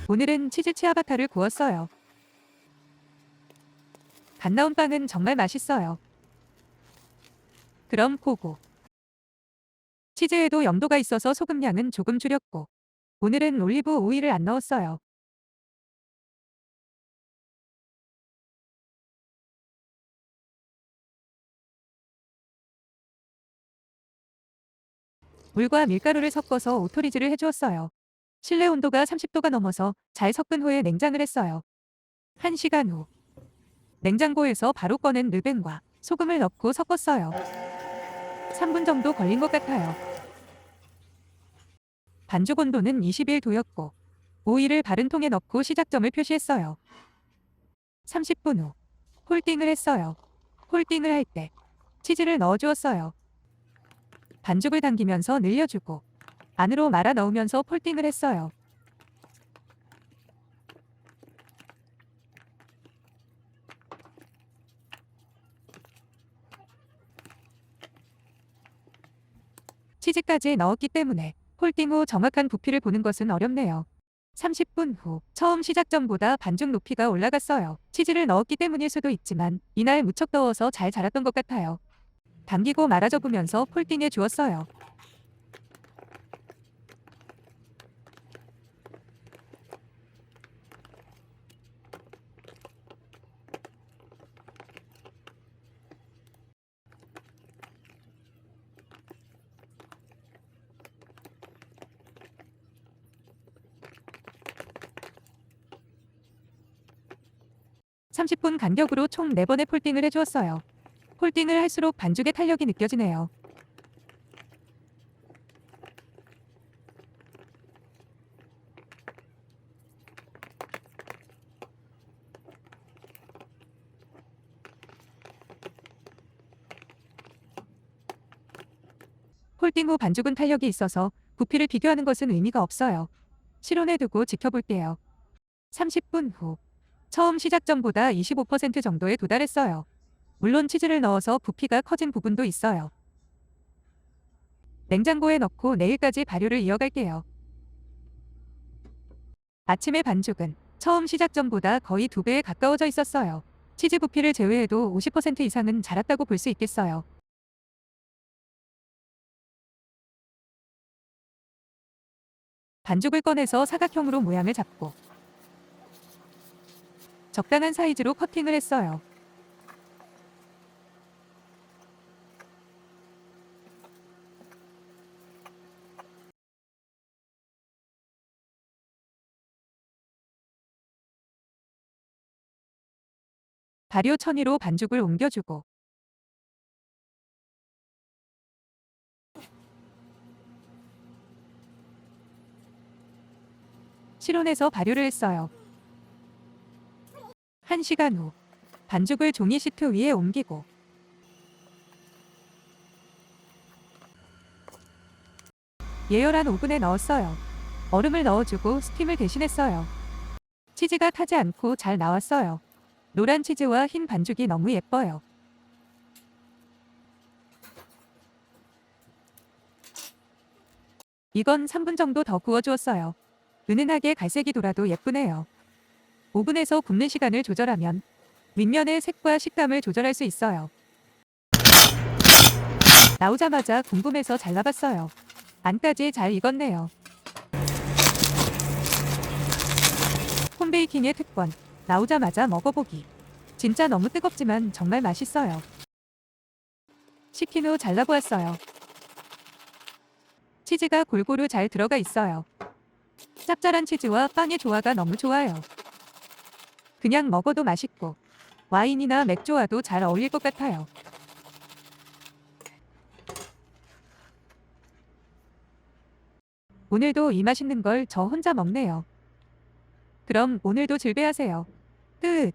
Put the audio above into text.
오늘은 치즈 치아바타를 구웠어요. 갓 나온 빵은 정말 맛있어요. 그럼 고고. 치즈에도 염도가 있어서 소금량은 조금 줄였고, 오늘은 올리브 오일을 안 넣었어요. 물과 밀가루를 섞어서 오토리즈를 해주었어요. 실내 온도가 30도가 넘어서 잘 섞은 후에 냉장을 했어요. 1시간 후, 냉장고에서 바로 꺼낸 르벤과 소금을 넣고 섞었어요. 3분 정도 걸린 것 같아요. 반죽 온도는 21도였고, 오일을 바른 통에 넣고 시작점을 표시했어요. 30분 후, 홀딩을 했어요. 홀딩을 할 때 치즈를 넣어주었어요. 반죽을 당기면서 늘려주고 안으로 말아 넣으면서 폴딩을 했어요. 치즈까지 넣었기 때문에 폴딩 후 정확한 부피를 보는 것은 어렵네요. 30분 후 처음 시작점보다 반죽 높이가 올라갔어요. 치즈를 넣었기 때문일 수도 있지만 이날 무척 더워서 잘 자랐던 것 같아요. 당기고 말아 접으면서 폴딩해 주었어요. 삼십 분 간격으로 총 4번의 폴딩을 해주었어요. 폴딩을 할수록 반죽의 탄력이 느껴지네요. 폴딩 후 반죽은 탄력이 있어서 부피를 비교하는 것은 의미가 없어요. 실온에 두고 지켜볼게요. 30분 후 처음 시작점보다 25% 정도에 도달했어요. 물론 치즈를 넣어서 부피가 커진 부분도 있어요. 냉장고에 넣고 내일까지 발효를 이어갈게요. 아침의 반죽은 처음 시작점보다 거의 2배에 가까워져 있었어요. 치즈 부피를 제외해도 50% 이상은 자랐다고 볼 수 있겠어요. 반죽을 꺼내서 사각형으로 모양을 잡고 적당한 사이즈로 커팅을 했어요. 발효 천위로 반죽을 옮겨주고 실온에서 발효를 했어요. 1시간 후 반죽을 종이 시트 위에 옮기고 예열한 오븐에 넣었어요. 얼음을 넣어주고 스팀을 대신했어요. 치즈가 타지 않고 잘 나왔어요. 노란 치즈와 흰 반죽이 너무 예뻐요. 이건 3분 정도 더 구워주었어요. 은은하게 갈색이 돌아도 예쁘네요. 오븐에서 굽는 시간을 조절하면 윗면의 색과 식감을 조절할 수 있어요. 나오자마자 궁금해서 잘라봤어요. 안까지 잘 익었네요. 홈베이킹의 특권. 나오자마자 먹어보기. 진짜 너무 뜨겁지만 정말 맛있어요. 식힌 후 잘라보았어요. 치즈가 골고루 잘 들어가 있어요. 짭짤한 치즈와 빵의 조화가 너무 좋아요. 그냥 먹어도 맛있고 와인이나 맥주와도 잘 어울릴 것 같아요. 오늘도 이 맛있는 걸 저 혼자 먹네요. 그럼 오늘도 즐배하세요. 끝.